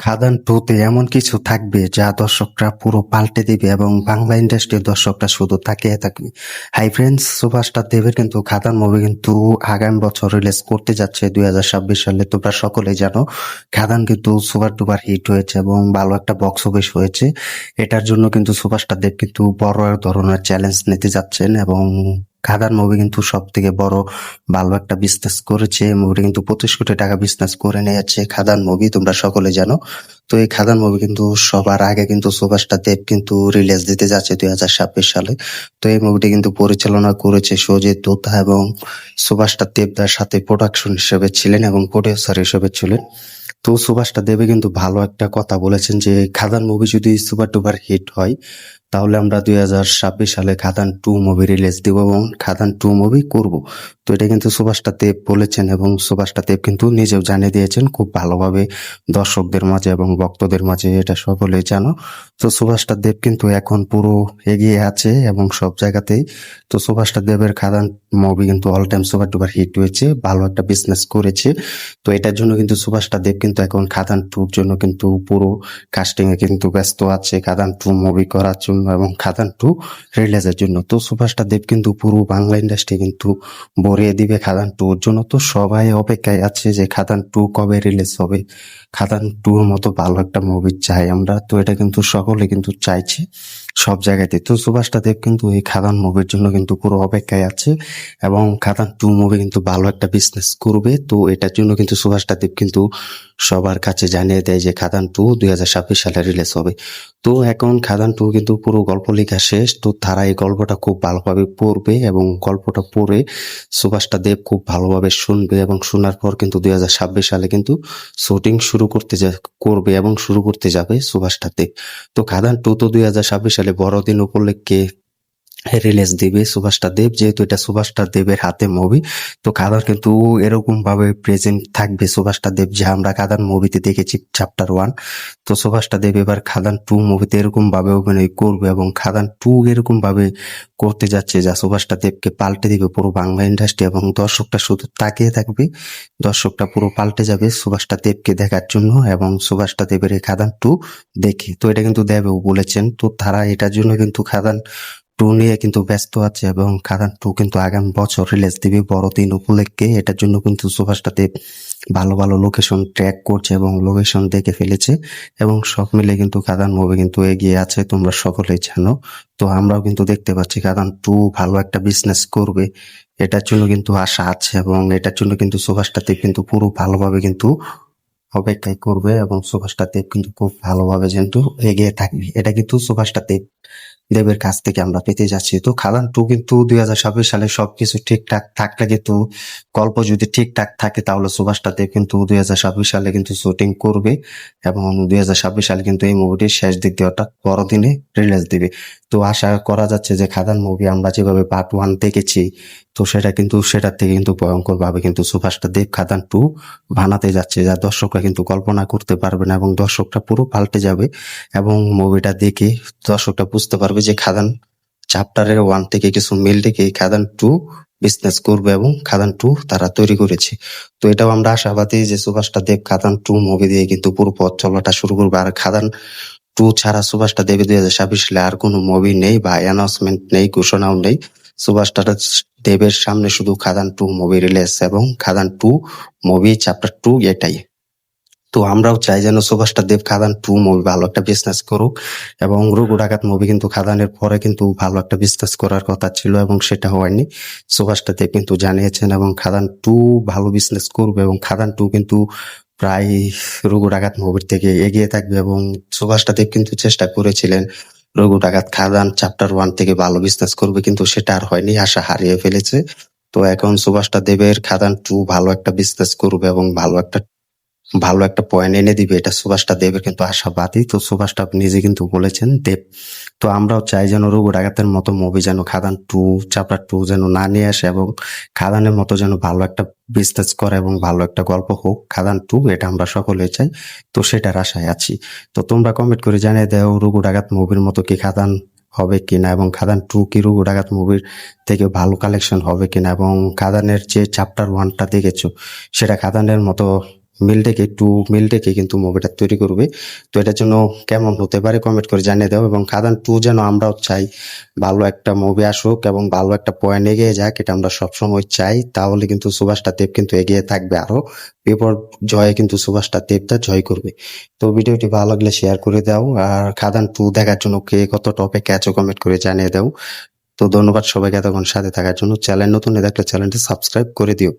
খাদান টুতে এমন কিছু থাকবে যা দর্শকরা পুরো পাল্টে দিবে এবং বাংলা ইন্ডাস্ট্রির দর্শকরা শুধু তাকিয়ে থাকবে। হাই ফ্রেন্ডস, সুপারস্টার দেবের কিন্তু খাদান মুভি কিন্তু আগামী বছর রিলিজ করতে যাচ্ছে 2026 সালে। তোমরা সকলেই জানো খাদান কিন্তু সুপার ডুপার হিট হয়েছে এবং ভালো একটা বক্স অফিস হয়েছে। এটার জন্য কিন্তু সুপারস্টার দেব কিন্তু বড় ধরনের চ্যালেঞ্জ নিতে যাচ্ছেন এবং খাদান মুভি কিন্তু সব থেকে বড় ভালো একটা বিজনেস করেছে। মুভিটা কিন্তু 25 কোটি টাকা বিজনেস করে নিয়েছে খাদান মুভি, তোমরা সকলে জানো। তো এই খাদান মুভি কিন্তু সবার আগে কিন্তু সুপারস্টার দেব কিন্তু রিলিজ দিতে যাচ্ছে 2026 সালে। তো এই মুভিটি কিন্তু পরিচালনা করেছে সজিত দত্তা এবং সুপারস্টার দেবদার সাথে প্রোডাকশন হিসেবে ছিলেন এবং প্রডিউসার হিসেবে ছিলেন। তো সুপারস্টার দেবে কিন্তু ভালো একটা কথা বলেছেন যে খাদান মুভি যদি সুপার ডুপার হিট হয় তাহলে আমরা 2026 সালে খাদান 2 মুভি রিলিজ দিব এবং খাদান 2 মুভি করব। তো এটা কিন্তু সুপারস্টার দেব বলেছেন এবং সুপারস্টার দেব কিন্তু নিজেও জানিয়ে দিয়েছেন খুব ভালোভাবে দর্শকদের মাঝে এবং ভক্তদের মাঝে, এটা সকলেই জানো। তো সুপারস্টার দেব কিন্তু এখন পুরো এগিয়ে আছে এবং সব জায়গাতেই। তো সুপারস্টার দেবের খাদান মুভি কিন্তু all time super duper hit হয়েছে, ভালো একটা বিজনেস করেছে। তো এটার জন্য কিন্তু সুপারস্টার দেব কিন্তু এখন খাদান 2-র জন্য কিন্তু পুরো কাস্টিং এ কিন্তু ব্যস্ত আছে খাদান 2 মুভি করার জন্য এবং খাদান 2 রিলিজের জন্য। তো সুপারস্টার দেব কিন্তু পুরো বাংলা ইন্ডাস্ট্রি কিন্তু ভরিয়ে দিবে খাদান 2-র জন্য। তো সবাই অপেক্ষায় আছে যে খাদান 2 কবে রিলিজ হবে। খাদান 2-র মতো ভালো একটা মুভি চাই আমরা, তো এটা কিন্তু সকলে কিন্তু চাইছে সব জায়গাতে। তো সুপারস্টার দেব কিন্তু এই খাদান মুভির জন্য কিন্তু পুরো অপেক্ষায় আছে এবং খাদান 2 মুভি কিন্তু ভালো একটা বিজনেস করবে। তো এটার জন্য কিন্তু সুপারস্টার দেব কিন্তু সবার কাছে জানিয়ে দেয় যে খাদান 2 2026 সালে রিলিজ হবে। তো এখন খাদান 2 কিন্তু পুরো গল্প লেখা শেষ। তো তারা এই গল্পটা খুব ভালোভাবে পড়বে এবং গল্পটা পড়ে সুপারস্টার দেব খুব ভালোভাবে শুনবে এবং শোনার পর কিন্তু 2026 সালে কিন্তু শুটিং করবে এবং শুরু করতে যাবে সুপারস্টার দেব। তো খাদান 2 তো 2026 সালে বড়দিন উপলক্ষে রিলিজ দিবে সুপারস্টার দেব, যেহেতু এটা সুপারস্টার দেবের হাতে মুভি। তো খাদান কিন্তু এরকম ভাবে প্রেজেন্ট থাকবে সুপারস্টার দেব যে আমরা খাদান মুভিতে দেখেছি চ্যাপ্টার 1। তো সুপারস্টার দেব এবার খাদান 2 মুভিতে এরকম ভাবে অভিনয় করবে এবং খাদান 2 এরকম ভাবে করতে যাচ্ছে যা সুপারস্টার দেবকে পাল্টে দিবে পুরো বাংলা ইন্ডাস্ট্রি এবং দর্শকটা শুধু তাকিয়ে থাকবে। দর্শকটা পুরো পাল্টে যাবে সুপারস্টার দেবকে দেখার জন্য এবং সুপারস্টার দেবের এই খাদান 2 দেখে। তো এটা কিন্তু দেবও বলেছেন। তো তারা এটার জন্য কিন্তু খাদান 2 নিয়ে কিন্তু ব্যস্ত আছে এবং খাদান 2 কিন্তু আগামী বছর রিলিজ দিবে বড়দিন উপলক্ষে। এটার জন্য কিন্তু সুপারস্টার দেব ভালো ভালো লোকেশন ট্র্যাক করছে এবং লোকেশন দেখে ফেলেছে এবং সব মিলে কিন্তু খাদান মুভি কিন্তু এগিয়ে আছে, তোমরা সকলেই জানো। তো আমরাও কিন্তু দেখতে পাচ্ছি খাদান 2 ভালো একটা বিজনেস করবে, এটার জন্য কিন্তু আশা আছে এবং এটার জন্য কিন্তু সুপারস্টার দেব কিন্তু পুরো ভালোভাবে কিন্তু অপেক্ষায় করবে এবং সুপারস্টার দেব কিন্তু খুব ভালোভাবে কিন্তু এগিয়ে থাকবে। এটা কিন্তু সুপারস্টার দেবের কাছ থেকে আমরা পেতে যাচ্ছি। তো খাদান 2 কিন্তু 2026 সালে সবকিছু ঠিকঠাক থাকলে কিন্তু গল্প যদি ঠিকঠাক থাকে তাহলে সুপারস্টার দেব কিন্তু 2026 সালে কিন্তু শুটিং করবে এবং 2026 সালে কিন্তু এই মুভিটির শেষ দিক দিয়ে অর্থাৎ বড়দিনে রিলিজ দিবে। তো আশা করা যাচ্ছে যে খাদান মুভি আমরা যেভাবে পার্ট 1 দেখেছি, তো সেটার থেকে কিন্তু ভয়ঙ্কর ভাবে কিন্তু সুপারস্টার দেব খাদান 2 বানাতে যাচ্ছে যা দর্শকরা কিন্তু কল্পনা করতে পারবে না এবং দর্শকরা পুরো পাল্টে যাবে এবং মুভিটা দেখে দর্শকরা বুঝতে পারবে যে খাদান চ্যাপ্টারের 1 থেকে কিছু মিল রেখে খাদান 2 বিজনেস করবে এবং খাদান 2 তারা তৈরি করেছে। তো এটাও আমরা আশাবাদী যে সুপারস্টার দেব খাদান 2 মুভি দিয়ে কিন্তু পুরো পথ চলাটা শুরু করবে। আর খাদান 2 ছাড়া সুপারস্টার দেবের 2026 সালে আর কোনো মুভি নেই বা অ্যানাউন্সমেন্ট নেই, ঘোষণাও নেই। সুপারস্টার দেবের সামনে শুধু খাদান 2 মুভি রিলিজ এবং খাদান 2 মুভি চ্যাপ্টার 2 এটাই। তো আমরাও চাই যেন সুপারস্টার দেব খাদান 2 মুভি ভালো একটা বিজনেস করুক এবং রঘু ডাকাত মুভি কিন্তু খাদানের পরে কিন্তু ভালো একটা বিজনেস করার কথা ছিল এবং সেটা হয়নি। সুপারস্টার দেব কিন্তু জানিয়েছেন এবং খাদান 2 ভালো বিজনেস করবে এবং খাদান 2 কিন্তু প্রায় রঘু ডাকাত মুভির থেকে এগিয়ে থাকবে এবং সুপারস্টার দেব কিন্তু চেষ্টা করেছিলেন রঘু ডাকাত খাদান চ্যাপ্টার 1 থেকে ভালো বিজনেস করবে, কিন্তু সেটা আর হয়নি, আশা হারিয়ে ফেলেছে। তো এখন সুপারস্টার দেবের খাদান 2 ভালো একটা বিজনেস করবে এবং ভালো একটা পয়েন্ট এনে দিবে, এটা সুভাষটা দেবের কিন্তু আশাবাদী। তো সুভাষটা নিজে কিন্তু বলেছেন দেব। তো আমরাও চাই যেন রঘু ডাকাতের মতো মুভি যেন খাদান 2 চ্যাপ্টার 2 যেন না নিয়ে আসে এবং খাদানের মতো যেন ভালো একটা বিজনেস করে এবং ভালো একটা গল্প হোক খাদান 2, এটা আমরা সকলে চাই। তো সেটার আশায় আছি। তো তোমরা কমেন্ট করে জানিয়ে দাও রঘু ডাকাত মুভির মতো কি খাদান হবে কিনা এবং খাদান 2 কি রঘু ডাকাত মুভির থেকে ভালো কালেকশন হবে কিনা এবং খাদানের যে চ্যাপ্টার 1টা দেখেছো সেটা খাদানের মতো মিল রেখে কিন্তু মুভিটা তৈরি করবে। তো এটার জন্য কেমন হতে পারে কমেন্ট করে জানিয়ে দাও, এবং খাদান 2 যেন আমরাও চাই ভালো একটা মুভি আসুক এবং ভালো একটা পয়েন্ট এগিয়ে যাক, এটা আমরা সবসময় চাই। তাহলে কিন্তু সুভাষটা দেব কিন্তু এগিয়ে থাকবে আরো, এরপর জয়ে কিন্তু সুভাষটা দেবটা জয় করবে। তো ভিডিওটি ভালো লাগলে শেয়ার করে দাও, আর খাদান 2 দেখার জন্য কে কত টপে আছো কমেন্ট করে জানিয়ে দাও। তো ধন্যবাদ সবাইকে এতক্ষণ সাথে থাকার জন্য। চ্যানেল নতুন হয়ে থাকলে চ্যানেলটি সাবস্ক্রাইব করে দিও।